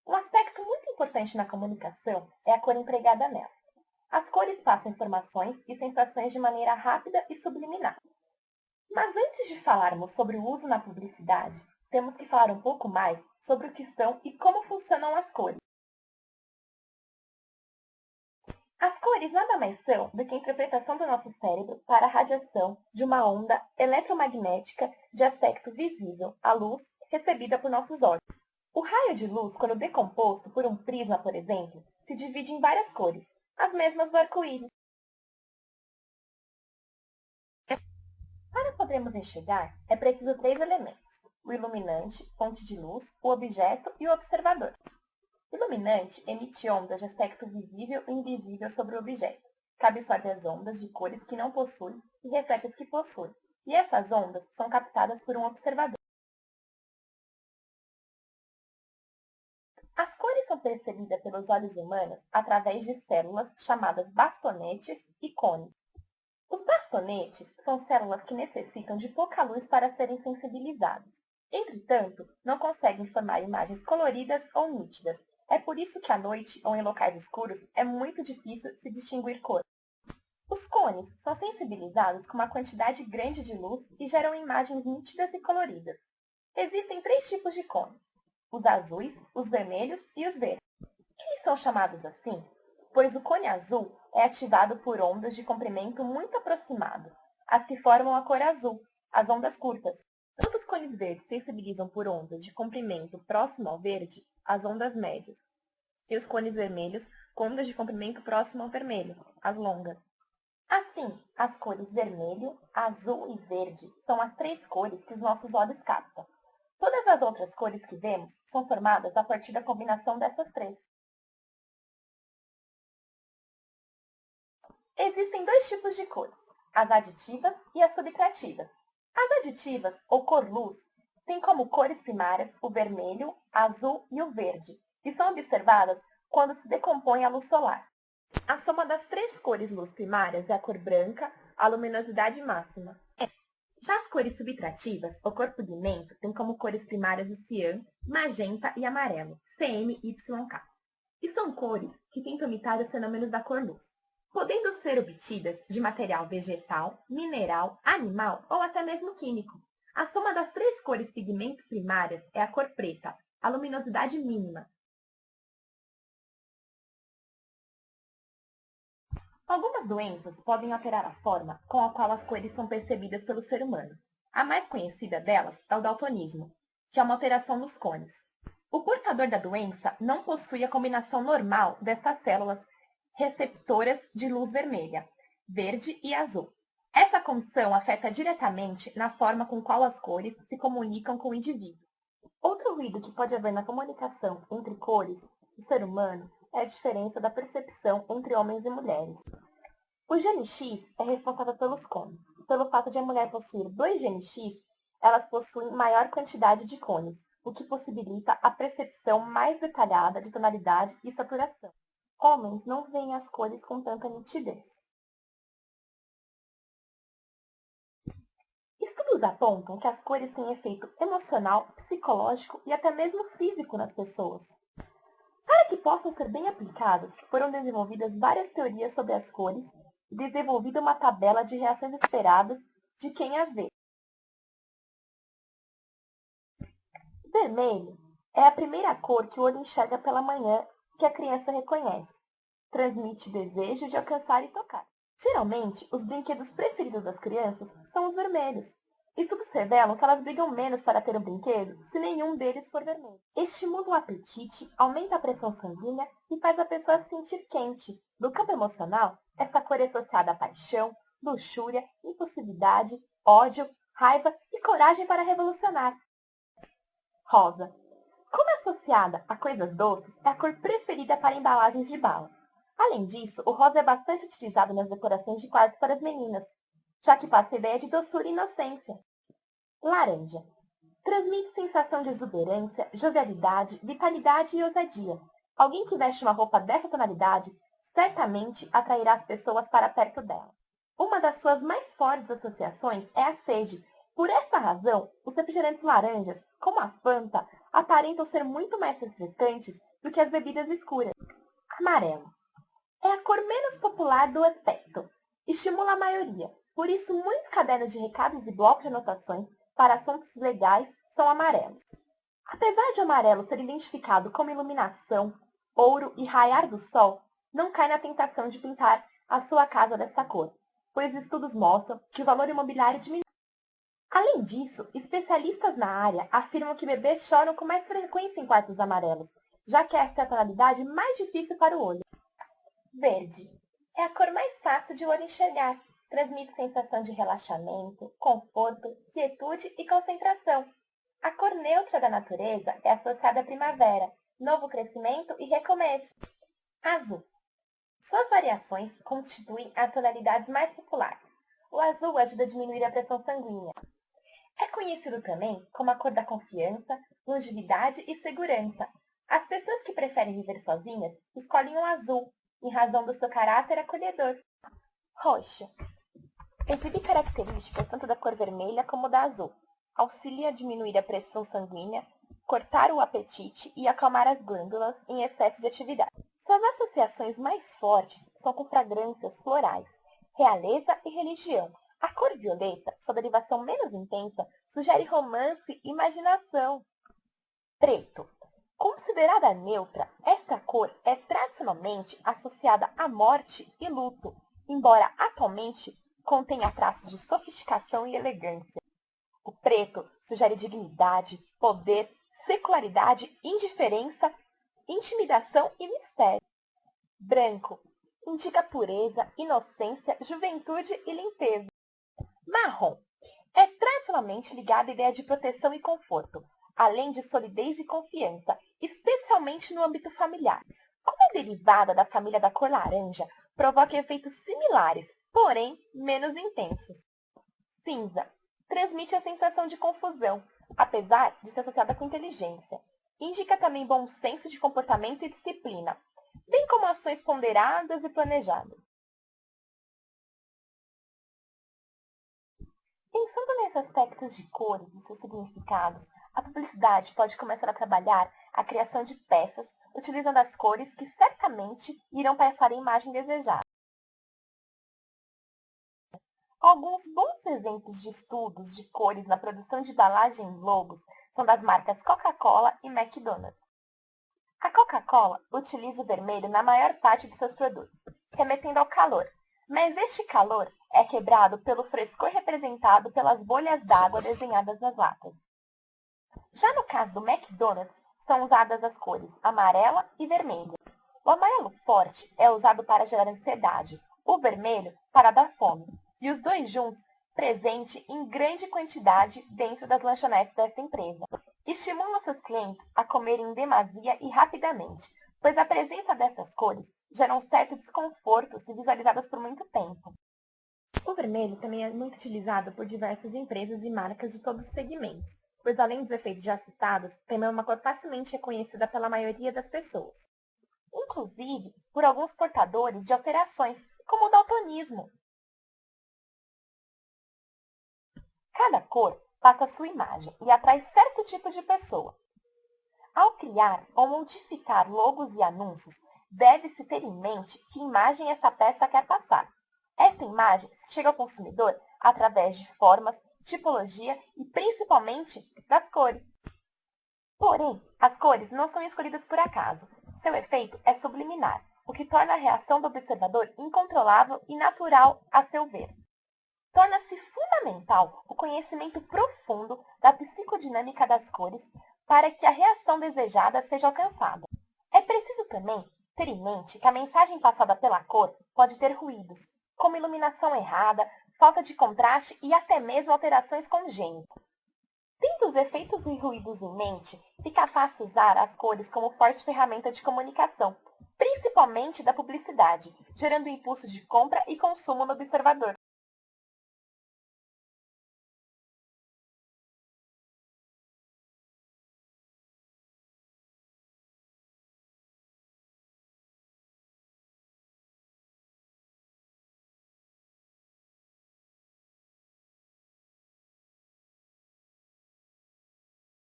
Um aspecto muito importante na comunicação é a cor empregada nela. As cores passam informações e sensações de maneira rápida e subliminar. Mas antes de falarmos sobre o uso na publicidade, temos que falar um pouco mais sobre o que são e como funcionam as cores. As cores nada mais são do que a interpretação do nosso cérebro para a radiação de uma onda eletromagnética de aspecto visível, a luz, recebida por nossos olhos. O raio de luz, quando decomposto por um prisma, por exemplo, se divide em várias cores, as mesmas do arco-íris. Para podermos enxergar, é preciso três elementos: o iluminante, fonte de luz, o objeto e o observador. O iluminante emite ondas de aspecto visível e invisível sobre o objeto, que absorve as ondas de cores que não possui e reflete as que possui, e essas ondas são captadas por um observador. As cores são percebidas pelos olhos humanos através de células chamadas bastonetes e cones. Os bastonetes são células que necessitam de pouca luz para serem sensibilizadas. Entretanto, não conseguem formar imagens coloridas ou nítidas. É por isso que à noite ou em locais escuros é muito difícil se distinguir cor. Os cones são sensibilizados com uma quantidade grande de luz e geram imagens nítidas e coloridas. Existem três tipos de cones: os azuis, os vermelhos e os verdes. Eles são chamados assim pois o cone azul é ativado por ondas de comprimento muito aproximado, as que formam a cor azul, as ondas curtas. Enquanto os cones verdes sensibilizam por ondas de comprimento próximo ao verde, as ondas médias, e os cones vermelhos com ondas de comprimento próximo ao vermelho, as longas. Assim, as cores vermelho, azul e verde são as três cores que os nossos olhos captam. Todas as outras cores que vemos são formadas a partir da combinação dessas três. Existem dois tipos de cores, as aditivas e as subtrativas. As aditivas, ou cor-luz, têm como cores primárias o vermelho, azul e o verde, e são observadas quando se decompõe a luz solar. A soma das três cores luz primárias é a cor branca, a luminosidade máxima. Já as cores subtrativas, ou cor-pigmento, têm como cores primárias o cian, magenta e amarelo, CMYK. E são cores que tentam imitar os fenômenos da cor-luz, podendo ser obtidas de material vegetal, mineral, animal ou até mesmo químico. A soma das três cores pigmento primárias é a cor preta, a luminosidade mínima. Algumas doenças podem alterar a forma com a qual as cores são percebidas pelo ser humano. A mais conhecida delas é o daltonismo, que é uma alteração nos cones. O portador da doença não possui a combinação normal destas células receptoras de luz vermelha, verde e azul. Essa condição afeta diretamente na forma com qual as cores se comunicam com o indivíduo. Outro ruído que pode haver na comunicação entre cores do ser humano é a diferença da percepção entre homens e mulheres. O gene X é responsável pelos cones. Pelo fato de a mulher possuir dois genes X, elas possuem maior quantidade de cones, o que possibilita a percepção mais detalhada de tonalidade e saturação. Homens não veem as cores com tanta nitidez. Estudos apontam que as cores têm efeito emocional, psicológico e até mesmo físico nas pessoas. Para que possam ser bem aplicadas, foram desenvolvidas várias teorias sobre as cores e desenvolvida uma tabela de reações esperadas de quem as vê. Vermelho é a primeira cor que o olho enxerga pela manhã que a criança reconhece. Transmite desejo de alcançar e tocar. Geralmente, os brinquedos preferidos das crianças são os vermelhos. Estudos revelam que elas brigam menos para ter um brinquedo se nenhum deles for vermelho. Estimula o apetite, aumenta a pressão sanguínea e faz a pessoa se sentir quente. No campo emocional, esta cor é associada a paixão, luxúria, impulsividade, ódio, raiva e coragem para revolucionar. Rosa. Como é associada a coisas doces, é a cor preferida para embalagens de bala. Além disso, o rosa é bastante utilizado nas decorações de quartos para as meninas, já que passa a ideia de doçura e inocência. Laranja. Transmite sensação de exuberância, jovialidade, vitalidade e ousadia. Alguém que veste uma roupa dessa tonalidade certamente atrairá as pessoas para perto dela. Uma das suas mais fortes associações é a sede. Por essa razão, os refrigerantes laranjas, como a Fanta, aparentam ser muito mais refrescantes do que as bebidas escuras. Amarelo. É a cor menos popular do aspecto. Estimula a maioria. Por isso, muitos cadernos de recados e blocos de anotações para assuntos legais são amarelos. Apesar de amarelo ser identificado como iluminação, ouro e raiar do sol, não cai na tentação de pintar a sua casa dessa cor, pois estudos mostram que o valor imobiliário diminui. Além disso, especialistas na área afirmam que bebês choram com mais frequência em quartos amarelos, já que esta é a tonalidade mais difícil para o olho. Verde. É a cor mais fácil de o olho enxergar. Transmite sensação de relaxamento, conforto, quietude e concentração. A cor neutra da natureza é associada à primavera, novo crescimento e recomeço. Azul. Suas variações constituem as tonalidades mais populares. O azul ajuda a diminuir a pressão sanguínea. É conhecido também como a cor da confiança, longevidade e segurança. As pessoas que preferem viver sozinhas escolhem o azul, em razão do seu caráter acolhedor. Roxo. Exibe características tanto da cor vermelha como da azul. Auxilia a diminuir a pressão sanguínea, cortar o apetite e acalmar as glândulas em excesso de atividade. Suas associações mais fortes são com fragrâncias florais, realeza e religião. A cor violeta, sua derivação menos intensa, sugere romance e imaginação. Preto. Considerada neutra, esta cor é tradicionalmente associada à morte e luto, embora atualmente contenha traços de sofisticação e elegância. O preto sugere dignidade, poder, secularidade, indiferença, intimidação e mistério. Branco indica pureza, inocência, juventude e limpeza. Marrom é tradicionalmente ligado à ideia de proteção e conforto, além de solidez e confiança, especialmente no âmbito familiar. Como é derivada da família da cor laranja, provoca efeitos similares, porém menos intensos. Cinza transmite a sensação de confusão, apesar de ser associada com inteligência. Indica também bom senso de comportamento e disciplina, bem como ações ponderadas e planejadas. Pensando nesses aspectos de cores e seus significados, a publicidade pode começar a trabalhar a criação de peças utilizando as cores que certamente irão passar a imagem desejada. Alguns bons exemplos de estudos de cores na produção de embalagem e logos são das marcas Coca-Cola e McDonald's. A Coca-Cola utiliza o vermelho na maior parte de seus produtos, remetendo ao calor, mas este calor é quebrado pelo frescor representado pelas bolhas d'água desenhadas nas latas. Já no caso do McDonald's, são usadas as cores amarela e vermelha. O amarelo forte é usado para gerar ansiedade, o vermelho para dar fome, e os dois juntos presente em grande quantidade dentro das lanchonetes desta empresa. Estimulam seus clientes a comerem em demasia e rapidamente, pois a presença dessas cores gera um certo desconforto se visualizadas por muito tempo. O vermelho também é muito utilizado por diversas empresas e marcas de todos os segmentos, pois além dos efeitos já citados, também é uma cor facilmente reconhecida pela maioria das pessoas, inclusive por alguns portadores de alterações, como o daltonismo. Cada cor passa a sua imagem e atrai certo tipo de pessoa. Ao criar ou modificar logos e anúncios, deve-se ter em mente que imagem esta peça quer passar. Esta imagem chega ao consumidor através de formas, tipologia e principalmente das cores. Porém, as cores não são escolhidas por acaso. Seu efeito é subliminar, o que torna a reação do observador incontrolável e natural a seu ver. Torna-se fundamental o conhecimento profundo da psicodinâmica das cores para que a reação desejada seja alcançada. É preciso também ter em mente que a mensagem passada pela cor pode ter ruídos, como iluminação errada, falta de contraste e até mesmo alterações congênitas. Tendo os efeitos e ruídos em mente, fica fácil usar as cores como forte ferramenta de comunicação, principalmente da publicidade, gerando impulso de compra e consumo no observador.